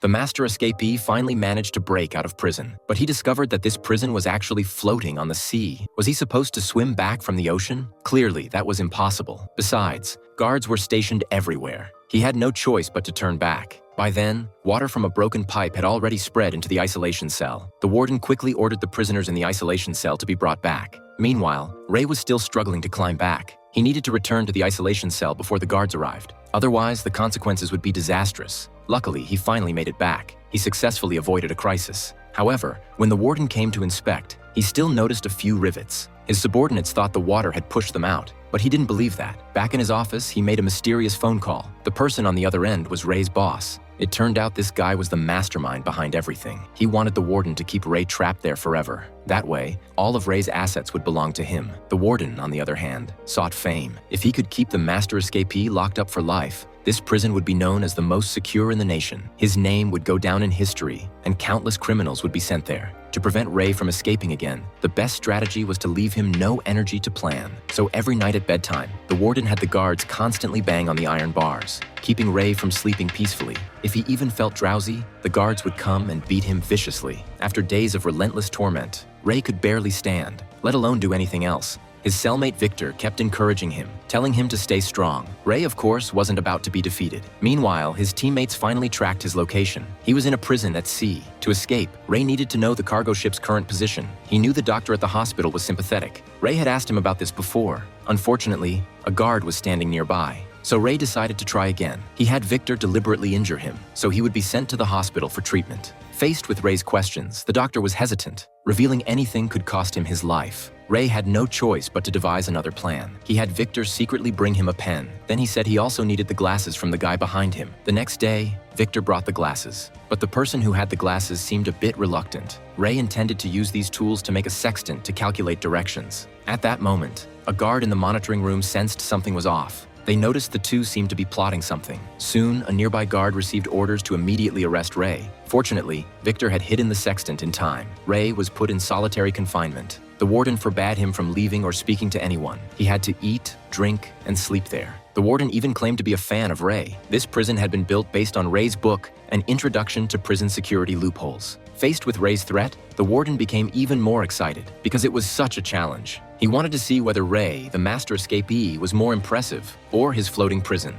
The master escapee finally managed to break out of prison, but he discovered that this prison was actually floating on the sea. Was he supposed to swim back from the ocean? Clearly, that was impossible. Besides, guards were stationed everywhere. He had no choice but to turn back. By then, water from a broken pipe had already spread into the isolation cell. The warden quickly ordered the prisoners in the isolation cell to be brought back. Meanwhile, Ray was still struggling to climb back. He needed to return to the isolation cell before the guards arrived. Otherwise, the consequences would be disastrous. Luckily, he finally made it back. He successfully avoided a crisis. However, when the warden came to inspect, he still noticed a few rivets. His subordinates thought the water had pushed them out, but he didn't believe that. Back in his office, he made a mysterious phone call. The person on the other end was Ray's boss. It turned out this guy was the mastermind behind everything. He wanted the warden to keep Ray trapped there forever. That way, all of Ray's assets would belong to him. The warden, on the other hand, sought fame. If he could keep the master escapee locked up for life, this prison would be known as the most secure in the nation. His name would go down in history, and countless criminals would be sent there. To prevent Ray from escaping again, the best strategy was to leave him no energy to plan. So every night at bedtime, the warden had the guards constantly bang on the iron bars, keeping Ray from sleeping peacefully. If he even felt drowsy, the guards would come and beat him viciously. After days of relentless torment, Ray could barely stand, let alone do anything else. His cellmate Victor kept encouraging him, telling him to stay strong. Ray, of course, wasn't about to be defeated. Meanwhile, his teammates finally tracked his location. He was in a prison at sea. To escape, Ray needed to know the cargo ship's current position. He knew the doctor at the hospital was sympathetic. Ray had asked him about this before. Unfortunately, a guard was standing nearby. So Ray decided to try again. He had Victor deliberately injure him, so he would be sent to the hospital for treatment. Faced with Ray's questions, the doctor was hesitant. Revealing anything could cost him his life. Ray had no choice but to devise another plan. He had Victor secretly bring him a pen. Then he said he also needed the glasses from the guy behind him. The next day, Victor brought the glasses. But the person who had the glasses seemed a bit reluctant. Ray intended to use these tools to make a sextant to calculate directions. At that moment, a guard in the monitoring room sensed something was off. They noticed the two seemed to be plotting something. Soon, a nearby guard received orders to immediately arrest Ray. Fortunately, Victor had hidden the sextant in time. Ray was put in solitary confinement. The warden forbade him from leaving or speaking to anyone. He had to eat, drink, and sleep there. The warden even claimed to be a fan of Ray. This prison had been built based on Ray's book, An Introduction to Prison Security Loopholes. Faced with Ray's threat, the warden became even more excited because it was such a challenge. He wanted to see whether Ray, the master escapee, was more impressive or his floating prison.